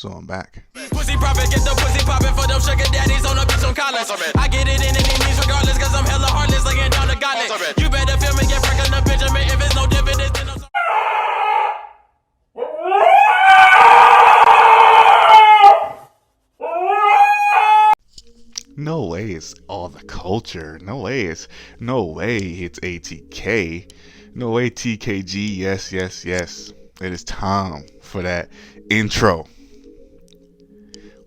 so I'm back. Pussy profit, get the pussy poppin' for them sugar daddies on the bitch on college. I get it in any means regardless, cause I'm hella heartless, laying down the gauntlet. You better feel me, get freaking the Benjamin. If it's no dividends, then I'm No way it's all the culture. No way it's ATK. No way TKG. Yes. It is time for that intro.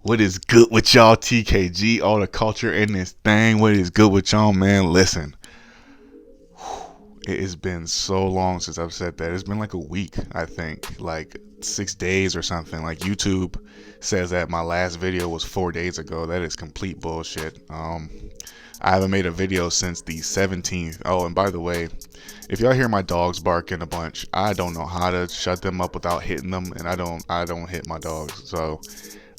What is good with y'all, TKG? All the culture in this thing. What is good with y'all, man? Listen. It has been so long since I've said that. It's been like a week, I think. Like 6 days or something. Like YouTube says that my last video was 4 days ago. That is complete bullshit. I haven't made a video since the 17th. Oh, and by the way, if y'all hear my dogs barking a bunch, I don't know how to shut them up without hitting them, and I don't hit my dogs. So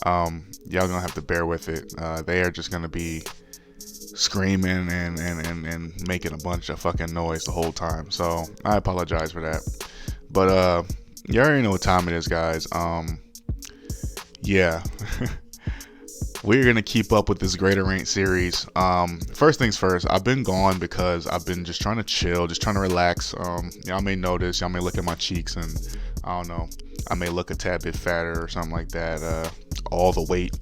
y'all gonna have to bear with it. They are just gonna be screaming and making a bunch of fucking noise the whole time, so I apologize for that. But you already know what time it is, guys. Yeah. We're gonna keep up with this Greater Ain't series. First things first, I've been gone because I've been just trying to chill, just trying to relax. Y'all may notice, y'all may look at my cheeks and I don't know, I may look a tad bit fatter or something like that. All the weight,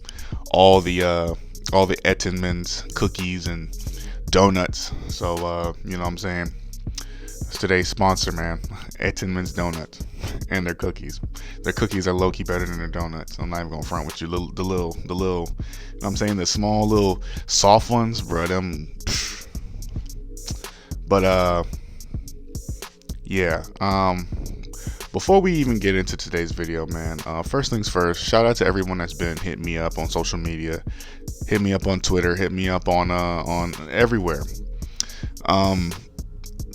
all the Ettenmann's cookies and donuts. So you know what I'm saying? It's today's sponsor, man. Ettenmann's donuts and their cookies. Their cookies are low-key better than their donuts. I'm not even gonna front with you. The little, you know what I'm saying? The small little soft ones, bro. Them. Pff. But yeah. Before we even get into today's video, man, first things first, shout out to everyone that's been hitting me up on social media, hit me up on Twitter, hit me up on everywhere.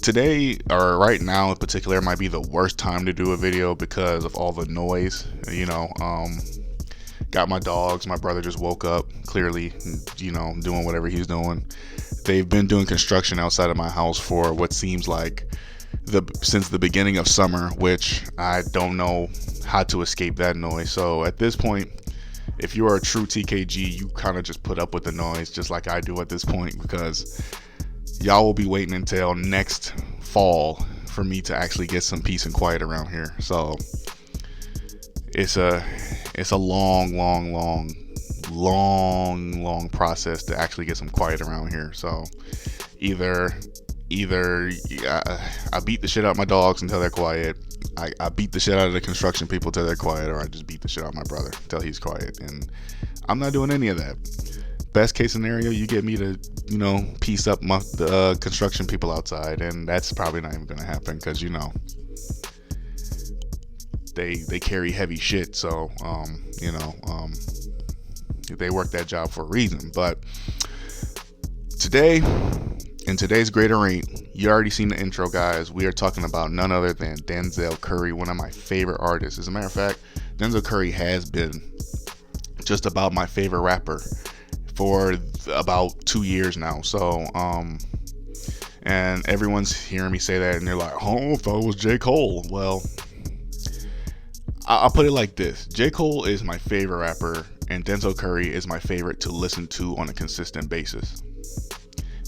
Today, or right now in particular, might be the worst time to do a video because of all the noise. You know, got my dogs. My brother just woke up, clearly, you know, doing whatever he's doing. They've been doing construction outside of my house for what seems like since the beginning of summer, which I don't know how to escape that noise. So at this point, if you are a true TKG, you kind of just put up with the noise just like I do at this point, because y'all will be waiting until next fall for me to actually get some peace and quiet around here. So it's a long process to actually get some quiet around here. So either I beat the shit out of my dogs until they're quiet, I beat the shit out of the construction people till they're quiet, or I just beat the shit out of my brother till he's quiet. And I'm not doing any of that. Best case scenario, you get me to, you know, piece up the construction people outside, and that's probably not even gonna happen because, you know, they carry heavy shit, so you know, they work that job for a reason. But today, in today's Greater Ain't, you already seen the intro, guys. We are talking about none other than Denzel Curry, one of my favorite artists. As a matter of fact, Denzel Curry has been just about my favorite rapper for about 2 years now. So and everyone's hearing me say that and they're like, oh, I thought it was J. Cole. Well, I'll put it like this. J. Cole is my favorite rapper, and Denzel Curry is my favorite to listen to on a consistent basis.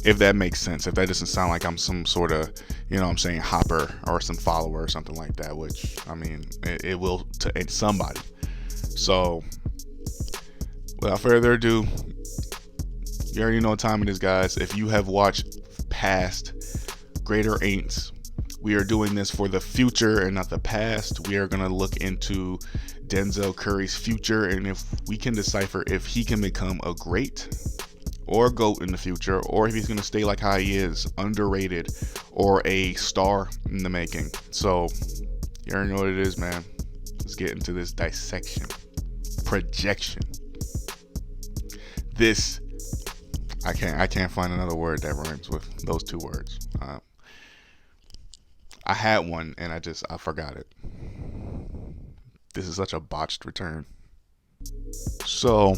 If that makes sense. If that doesn't sound like I'm some sort of, you know what I'm saying, hopper or some follower or something like that, which, I mean, it will to somebody. So, without further ado, you already know what time it is, guys. If you have watched past Greater Ain'ts, we are doing this for the future and not the past. We are going to look into Denzel Curry's future, and if we can decipher if he can become a great or a GOAT in the future, or if he's going to stay like how he is, underrated, or a star in the making. So, you already know what it is, man. Let's get into this dissection. Projection. This, I can't find another word that rhymes with those two words. I had one and I forgot it. This is such a botched return. So,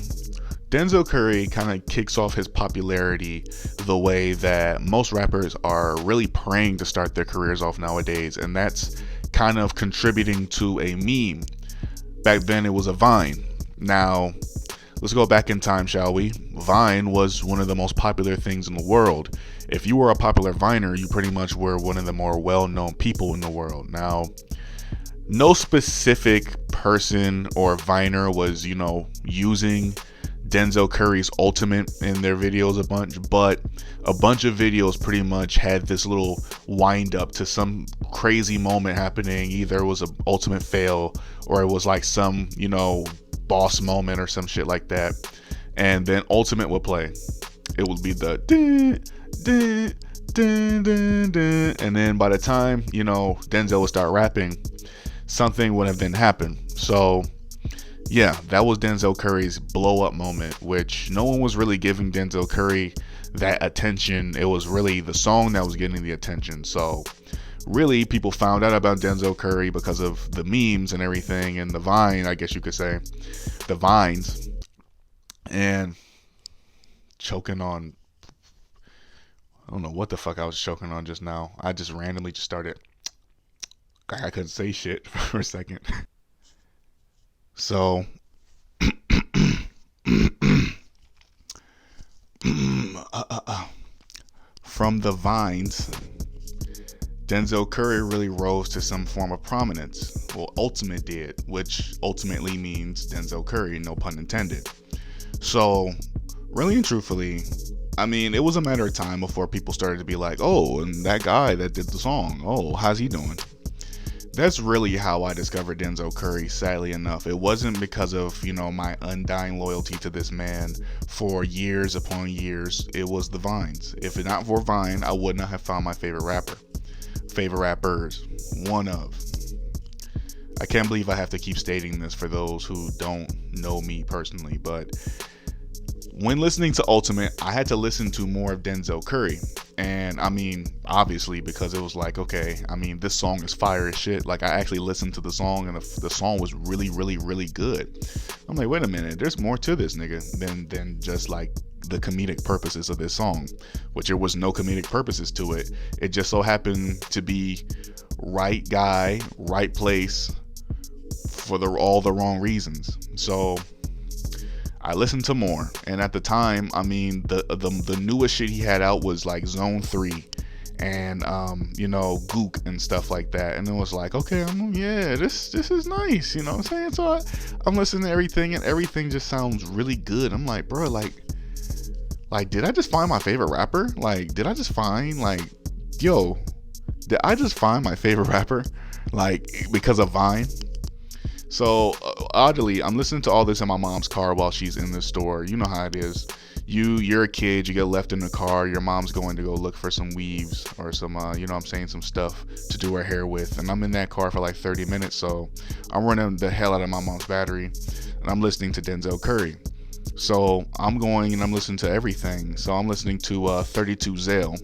Denzel Curry kind of kicks off his popularity the way that most rappers are really praying to start their careers off nowadays, and that's kind of contributing to a meme. Back then it was a Vine. Now, let's go back in time, shall we? Vine was one of the most popular things in the world. If you were a popular Viner, you pretty much were one of the more well-known people in the world. Now, no specific person or Viner was, using Denzel Curry's Ultimate in their videos a bunch, but a bunch of videos pretty much had this little wind up to some crazy moment happening. Either it was an ultimate fail or it was like some, boss moment or some shit like that. And then Ultimate would play. It would be the dun, dun, dun, dun, dun. And then by the time, Denzel would start rapping, something would have then happened. So yeah, that was Denzel Curry's blow up moment, which no one was really giving Denzel Curry that attention. It was really the song that was getting the attention. So really, people found out about Denzel Curry because of the memes and everything, and the Vine, I guess you could say, the Vines. And choking on, I don't know what the fuck I was choking on just now. I just randomly just started, I couldn't say shit for a second. So, from the Vines, Denzel Curry really rose to some form of prominence. Well, Ultimate did, which ultimately means Denzel Curry, no pun intended. So, really and truthfully, it was a matter of time before people started to be like, oh, and that guy that did the song, oh, how's he doing? That's really how I discovered Denzel Curry, sadly enough. It wasn't because of, my undying loyalty to this man for years upon years. It was the Vines. If it not for Vine, I would not have found my favorite rapper. Favorite rappers. One of. I can't believe I have to keep stating this for those who don't know me personally, but when listening to Ultimate, I had to listen to more of Denzel Curry. And obviously, because it was like, okay, this song is fire as shit. Like, I actually listened to the song, and the song was really, really, really good. I'm like, wait a minute, there's more to this nigga than just like the comedic purposes of this song, which there was no comedic purposes to it. It just so happened to be right guy, right place for all the wrong reasons. So I listened to more, and at the time, the newest shit he had out was like Zone 3 and Gook and stuff like that, and it was like, okay, this is nice, you know what I'm saying? So I'm listening to everything, and everything just sounds really good. I'm like, bro, like did I just find my favorite rapper? Like, did I just find did I just find my favorite rapper, like, because of Vine? So oddly, I'm listening to all this in my mom's car while she's in the store. You know how it is. You're a kid, you get left in the car, your mom's going to go look for some weaves or some some stuff to do her hair with, and I'm in that car for like 30 minutes, so I'm running the hell out of my mom's battery, and I'm listening to Denzel Curry. So I'm going and I'm listening to everything. So I'm listening to 32 Zale.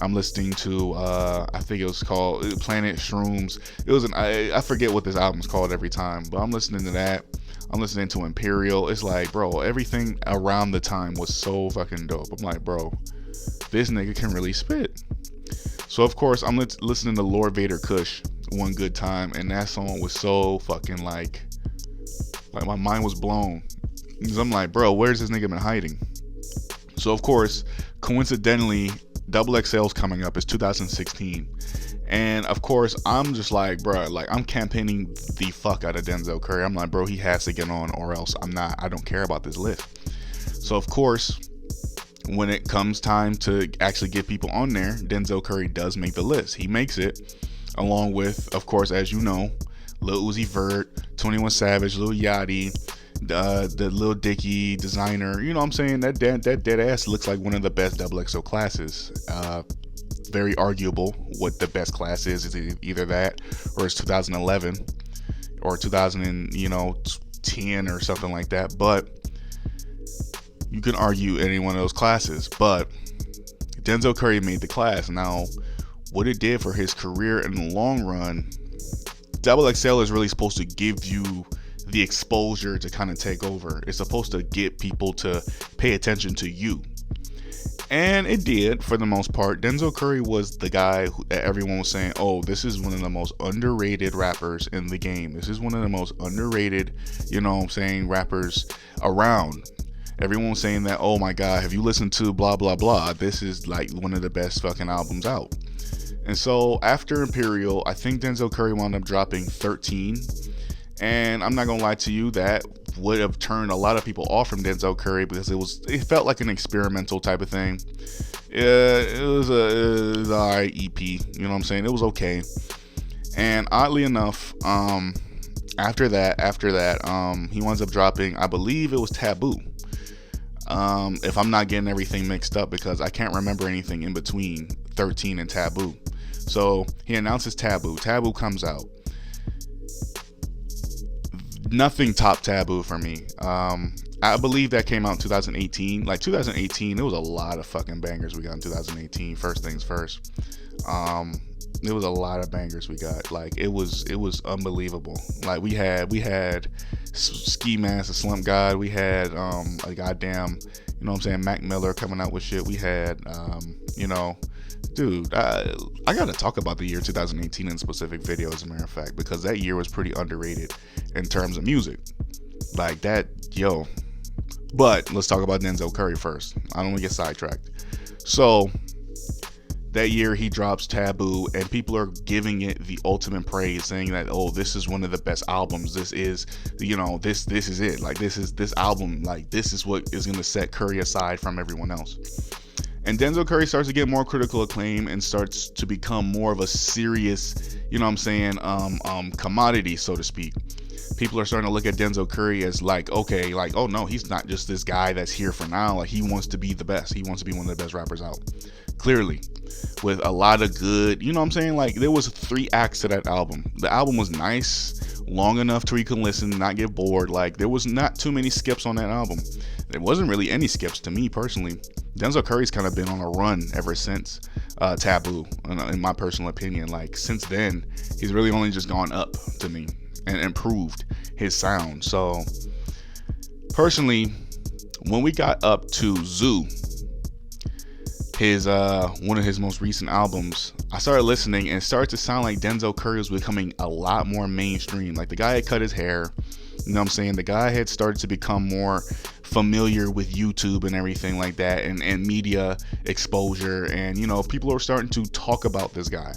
I'm listening to I think it was called Planet Shrooms. It was I forget what this album's called every time, but I'm listening to that. I'm listening to Imperial. It's like, bro, everything around the time was so fucking dope. I'm like, bro, this nigga can really spit. So of course I'm listening to Lord Vader Kush one good time, and that song was so fucking like my mind was blown. Because I'm like, bro, where's this nigga been hiding? So of course, coincidentally, XXL's coming up. It's 2016. And of course, I'm just like, bro, like, I'm campaigning the fuck out of Denzel Curry. I'm like, bro, he has to get on, or else I don't care about this list. So of course, when it comes time to actually get people on there, Denzel Curry does make the list. He makes it, along with, of course, as you know, Lil Uzi Vert, 21 Savage, Lil Yachty, the Lil Dicky designer. You know what I'm saying? That dead ass looks like one of the best XXL classes. Very arguable what the best class is. It's either that or it's 2011 or 2010 or something like that. But you can argue any one of those classes. But Denzel Curry made the class. Now, what it did for his career in the long run, XXL is really supposed to give you the exposure to kind of take over. It's supposed to get people to pay attention to you. And it did for the most part. Denzel Curry was the guy that everyone was saying, oh, this is one of the most underrated rappers in the game. This is one of the most underrated, you know what I'm saying, rappers around. Everyone was saying that, oh my God, have you listened to blah, blah, blah? This is like one of the best fucking albums out. And so after Imperial, I think Denzel Curry wound up dropping 13. And I'm not going to lie to you, that would have turned a lot of people off from Denzel Curry because it felt like an experimental type of thing. It was a alright EP, you know what I'm saying? It was okay. And oddly enough, after that, he winds up dropping, I believe it was Taboo. If I'm not getting everything mixed up, because I can't remember anything in between 13 and Taboo. So he announces Taboo. Taboo comes out. Nothing topped Taboo for me. I believe that came out in 2018. Like 2018, there was a lot of fucking bangers we got in 2018. First things first. There was a lot of bangers we got. Like it was unbelievable. Like we had Ski Mask, a Slump God. We had a goddamn, you know what I'm saying, Mac Miller coming out with shit. We had you know, dude, I gotta talk about the year 2018 in specific video, as a matter of fact, because that year was pretty underrated in terms of music. Like that, yo. But let's talk about Denzel Curry first. I don't want to get sidetracked. So that year he drops Taboo, and people are giving it the ultimate praise, saying that, oh, this is one of the best albums. This is, you know, this is it. Like this album, like this is what is gonna set Curry aside from everyone else. And Denzel Curry starts to get more critical acclaim and starts to become more of a serious, you know what I'm saying, commodity, so to speak. People are starting to look at Denzel Curry as like, okay, like, oh no, he's not just this guy that's here for now. Like he wants to be the best. He wants to be one of the best rappers out. Clearly, with a lot of good, you know what I'm saying? Like there was 3 acts to that album. The album was nice, long enough to where you can listen, not get bored. Like there was not too many skips on that album. There wasn't really any skips to me personally. Denzel Curry's kind of been on a run ever since Taboo, in my personal opinion. Like since then, he's really only just gone up to me and improved his sound. So personally, when we got up to Zoo, his one of his most recent albums, I started listening and it started to sound like Denzel Curry was becoming a lot more mainstream. Like the guy had cut his hair, you know what I'm saying? The guy had started to become more familiar with YouTube and everything like that, and media exposure, and you know, people are starting to talk about this guy.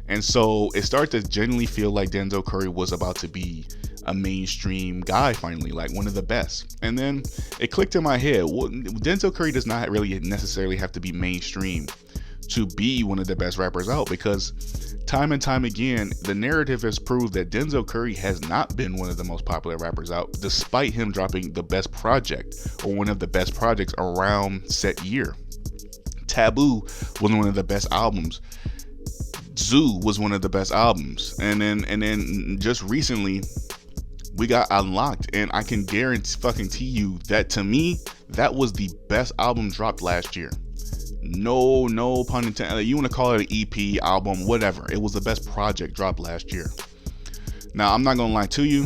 And so it started to genuinely feel like Denzel Curry was about to be a mainstream guy finally, like one of the best. And then it clicked in my head, Denzel Curry does not really necessarily have to be mainstream to be one of the best rappers out, because time and time again, the narrative has proved that Denzel Curry has not been one of the most popular rappers out, despite him dropping the best project or one of the best projects around set year. Taboo was one of the best albums. Zoo was one of the best albums. And then just recently we got Unlocked, and I can guarantee you that to me, that was the best album dropped last year. No pun intended. You want to call it an EP, album, whatever. It was the best project dropped last year. Now, I'm not going to lie to you.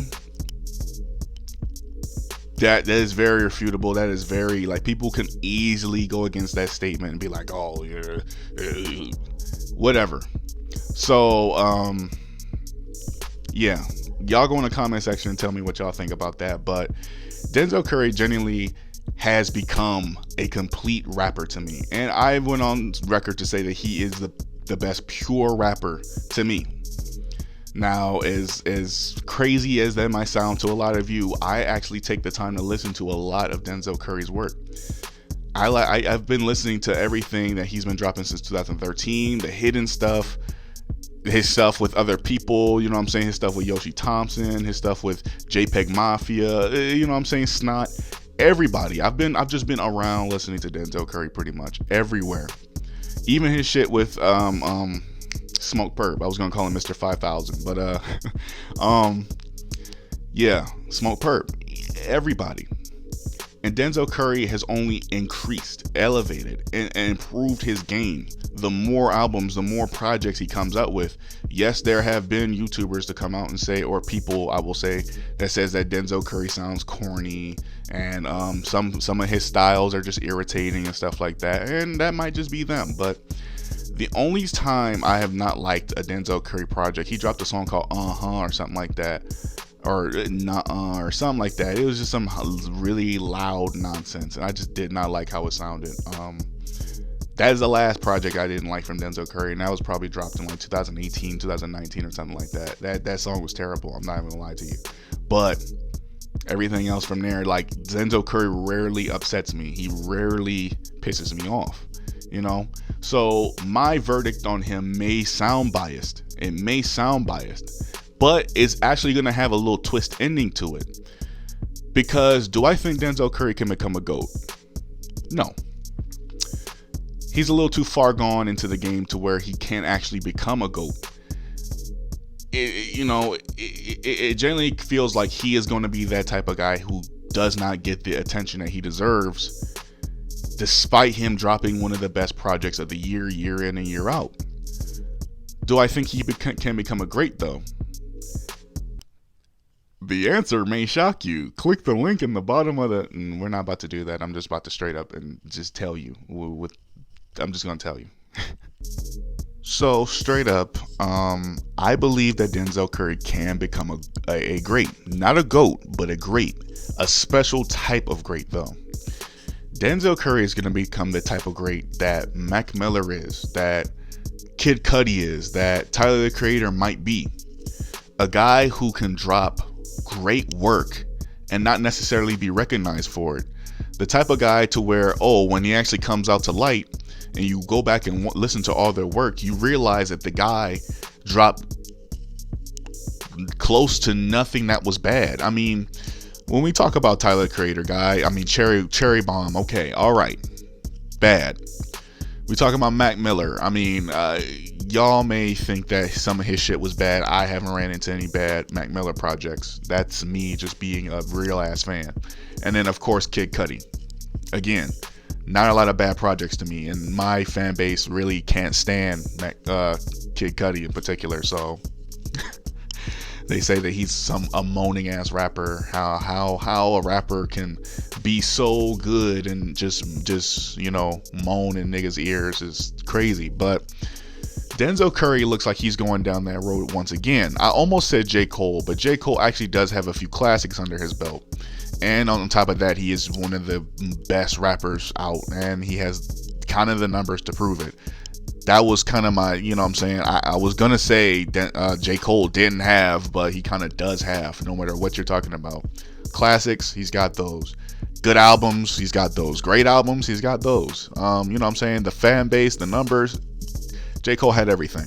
That is very irrefutable. That is very, like, people can easily go against that statement and be like, oh, yeah, whatever. So, yeah. Y'all go in the comment section and tell me what y'all think about that. But Denzel Curry genuinely has become a complete rapper to me, and I went on record to say that he is the best pure rapper to me. Now, as crazy as that might sound to a lot of you, I actually take the time to listen to a lot of Denzel Curry's work. I've been listening to everything that he's been dropping since 2013, the hidden stuff, his stuff with other people, you know what I'm saying, his stuff with Yoshi Thompson, his stuff with JPEG Mafia, you know what I'm saying, Snot. Everybody. I've just been around listening to Denzel Curry pretty much everywhere. Even his shit with Smoke Perp. I was gonna call him Mr. 5000, but yeah, Smoke Perp. Everybody. And Denzel Curry has only increased, elevated, and improved his game. The more albums, the more projects he comes out with. Yes, there have been YouTubers to come out and say, or people, I will say, that says that Denzel Curry sounds corny, and some of his styles are just irritating and stuff like that. And that might just be them. But the only time I have not liked a Denzel Curry project, he dropped a song called or something like that, or not or something like that. It was just some really loud nonsense, and I just did not like how it sounded. That is the last project I didn't like from Denzel Curry, and that was probably dropped in like 2018, 2019 or something like that. That song was terrible. I'm not even gonna lie to you. But everything else from there, like, Denzel Curry rarely upsets me. He rarely pisses me off, you know? So my verdict on him may sound biased. It may sound biased, but it's actually going to have a little twist ending to it. Because do I think Denzel Curry can become a GOAT? No. He's a little too far gone into the game to where he can't actually become a GOAT. It generally feels like he is going to be that type of guy who does not get the attention that he deserves, despite him dropping one of the best projects of the year in and year out. Do I think he can become a great, though? The answer may shock you. Click the link in the bottom of the... We're not about to do that. I'm just about to straight up and just tell you. I'm just going to tell you. So, straight up, I believe that Denzel Curry can become a great. Not a GOAT, but a great. A special type of great, though. Denzel Curry is going to become the type of great that Mac Miller is, that Kid Cudi is, that Tyler the Creator might be. A guy who can drop great work and not necessarily be recognized for it. The type of guy to where, when he actually comes out to light and you go back and listen to all their work, you realize that the guy dropped close to nothing that was bad. I mean, when we talk about Tyler the Creator guy, I mean, Cherry Bomb, okay, all right, bad. We talking about Mac Miller. I mean, y'all may think that some of his shit was bad. I haven't ran into any bad Mac Miller projects. That's me just being a real ass fan. And then of course Kid Cudi. Again, not a lot of bad projects to me, and my fan base really can't stand Kid Cudi in particular. So they say that he's a moaning ass rapper. How a rapper can be so good and just moan in niggas' ears is crazy. But Denzel Curry looks like he's going down that road once again. I almost said J. Cole, but J. Cole actually does have a few classics under his belt. And on top of that, he is one of the best rappers out, and he has kind of the numbers to prove it. That was kind of my, I was going to say J. Cole didn't have, but he kind of does have, no matter what you're talking about. Classics, he's got those. Good albums, he's got those. Great albums, he's got those. The fan base, the numbers, J. Cole had everything.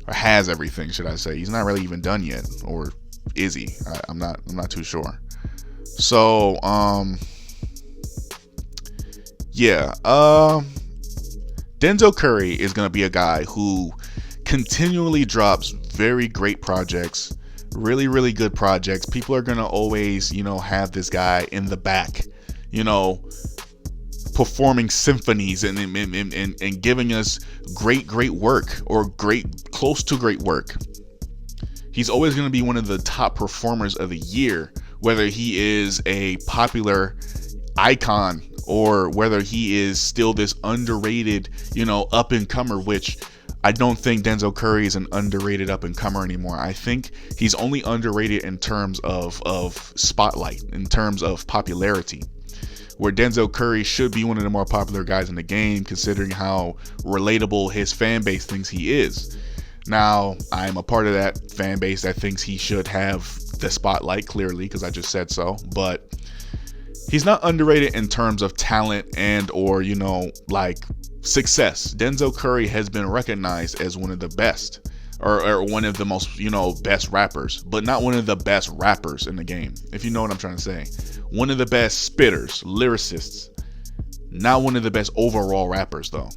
Or has everything, should I say. He's not really even done yet. Or is he? I'm not too sure. So, Denzel Curry is going to be a guy who continually drops very great projects, really, really good projects. People are going to always, have this guy in the back, performing symphonies and giving us great work, or close to great work. He's always going to be one of the top performers of the year, whether he is a popular icon or whether he is still this underrated, up and comer, which I don't think Denzel Curry is an underrated up and comer anymore. I think he's only underrated in terms of spotlight, in terms of popularity, where Denzel Curry should be one of the more popular guys in the game, considering how relatable his fan base thinks he is. Now, I'm a part of that fan base that thinks he should have the spotlight, clearly, because I just said so, but he's not underrated in terms of talent and or success. Denzel Curry has been recognized as one of the best, or one of the most best rappers, but not one of the best rappers in the game, if you know what I'm trying to say. One of the best spitters, lyricists, not one of the best overall rappers, though.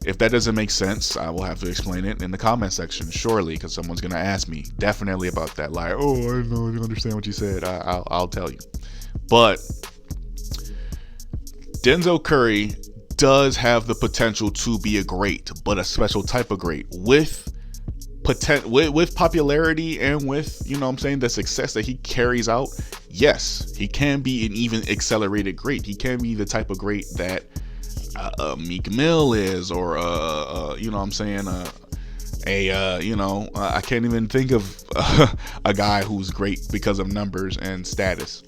If that doesn't make sense, I will have to explain it in the comment section, surely, because someone's going to ask me definitely about that. Like, I don't understand what you said. I'll tell you. But Denzel Curry does have the potential to be a great, but a special type of great with with popularity and with, you know what I'm saying, the success that he carries out. Yes, he can be an even accelerated great. He can be the type of great that Meek Mill is, or you know what I'm saying, I can't even think of a guy who's great because of numbers and status.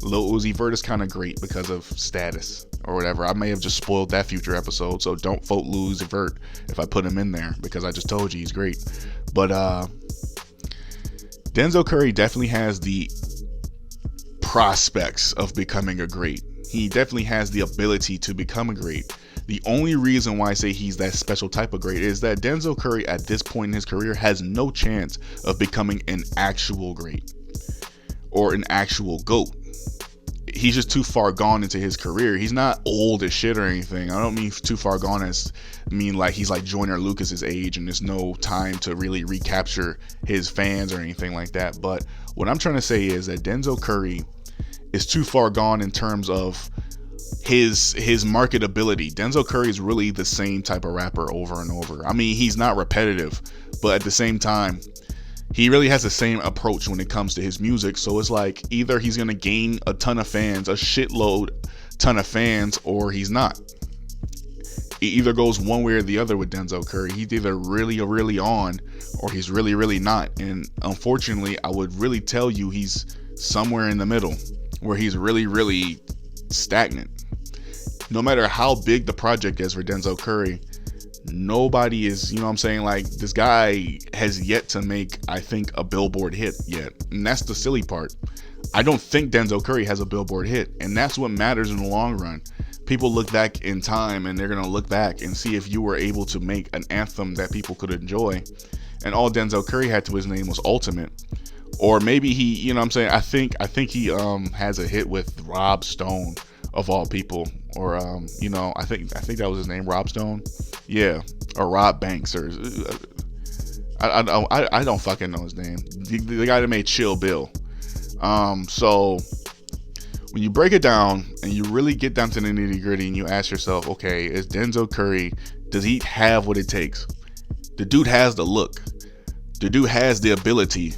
Lil Uzi Vert is kind of great because of status or whatever. I may have just spoiled that future episode, so don't vote Lil Uzi Vert if I put him in there, because I just told you he's great. But Denzel Curry definitely has the prospects of becoming a great. He definitely has the ability to become a great. The only reason why I say he's that special type of great is that Denzel Curry at this point in his career has no chance of becoming an actual great or an actual GOAT. He's just too far gone into his career. He's not old as shit or anything. I don't mean too far gone as mean like he's like Joyner Lucas's age and there's no time to really recapture his fans or anything like that. But what I'm trying to say is that Denzel Curry is too far gone in terms of his marketability. Denzel Curry is really the same type of rapper over and over. I mean, he's not repetitive, but at the same time, he really has the same approach when it comes to his music. So it's like either he's going to gain a ton of fans, a shitload ton of fans, or he's not. It either goes one way or the other with Denzel Curry. He's either really, really on, or he's really, really not. And unfortunately, I would really tell you he's somewhere in the middle, where he's really, really stagnant. No matter how big the project is for Denzel Curry, nobody is, you know what I'm saying, like, this guy has yet to make, I think, a Billboard hit yet. And that's the silly part. I don't think Denzel Curry has a Billboard hit, and that's what matters in the long run. People look back in time and they're going to look back and see if you were able to make an anthem that people could enjoy. And all Denzel Curry had to his name was Ultimate. Or maybe he, you know what I'm saying, I think he has a hit with Rob Stone of all people, or I think that was his name, Rob Stone. Yeah, or Rob Banks, or I don't fucking know his name. The guy that made Chill Bill. So when you break it down and you really get down to the nitty gritty and you ask yourself, okay, is Denzel Curry, does he have what it takes? The dude has the look. The dude has the ability.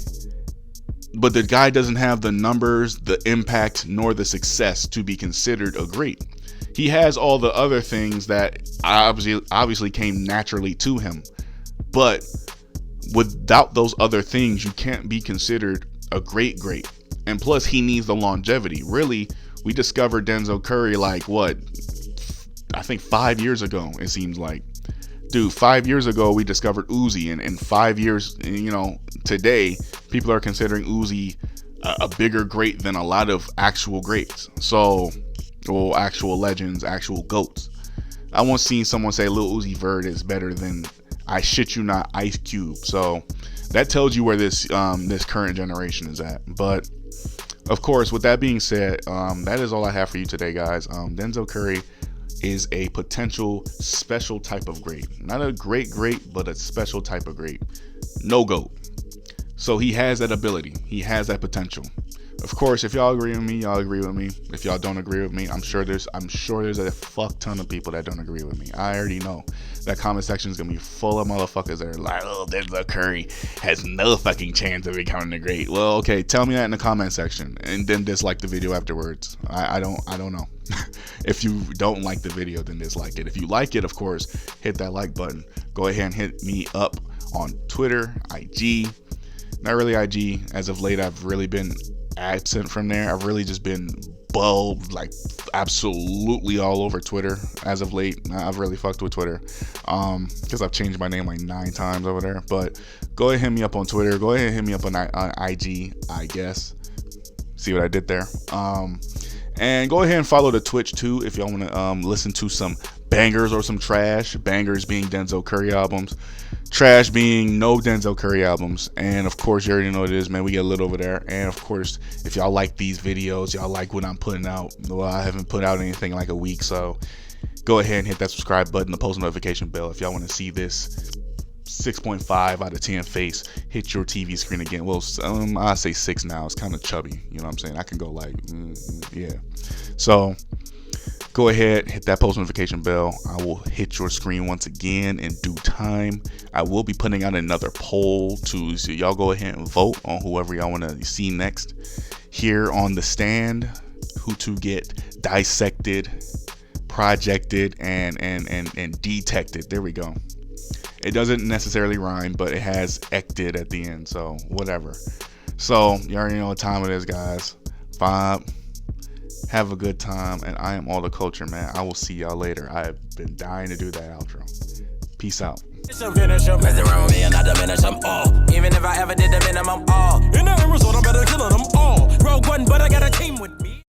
But the guy doesn't have the numbers, the impact, nor the success to be considered a great. He has all the other things that obviously came naturally to him. But without those other things, you can't be considered a great. And plus, he needs the longevity. Really, we discovered Denzel Curry like, what? I think 5 years ago, it seems like. Dude, 5 years ago, we discovered Uzi. And in 5 years, today, people are considering Uzi a bigger great than a lot of actual greats. So, well, actual legends, actual GOATs. I once seen someone say Lil Uzi Vert is better than, I shit you not, Ice Cube. So that tells you where this current generation is at. But of course, with that being said, that is all I have for you today, guys. Denzel Curry is a potential special type of great. Not a great, but a special type of great. No GOAT. So he has that ability. He has that potential. Of course, if y'all agree with me, y'all agree with me. If y'all don't agree with me, I'm sure there's a fuck ton of people that don't agree with me. I already know that comment section is gonna be full of motherfuckers that are like, oh, Denzel Curry has no fucking chance of becoming a great. Well, okay, tell me that in the comment section and then dislike the video afterwards. I don't know. If you don't like the video, then dislike it. If you like it, of course, hit that like button. Go ahead and hit me up on Twitter, IG. Not really IG. As of late, I've really been absent from there. I've really just been bulbed, like absolutely all over Twitter as of late. I've really fucked with Twitter because I've changed my name like 9 times over there. But go ahead and hit me up on Twitter. Go ahead and hit me up on IG, I guess. See what I did there. And go ahead and follow the Twitch too if y'all want to listen to some bangers or some trash. Bangers being Denzel Curry albums, trash being no Denzel Curry albums. And of course, you already know what it is, man. We get lit over there. And of course, if y'all like these videos, y'all like what I'm putting out. Well, I haven't put out anything in like a week, so go ahead and hit that subscribe button, the post notification bell if y'all want to see this 6.5 out of 10 face hit your TV screen again. Well, I say 6 now. It's kind of chubby. You know what I'm saying? I can go like, yeah. So go ahead, hit that post notification bell. I will hit your screen once again in due time. I will be putting out another poll too, so y'all go ahead and vote on whoever y'all want to see next here on the stand, who to get dissected, projected, and detected. There we go. It doesn't necessarily rhyme, but it has ected at the end, so whatever. So you already know what time it is, guys. Vibe. Have a good time, and I am all the culture, man. I will see y'all later. I have been dying to do that outro. Peace out. It's a finish up, mess around with me and not diminish them all. Even if I ever did the minimum all. In the end result, I better kill them all. Rogue One, but I got a team with me.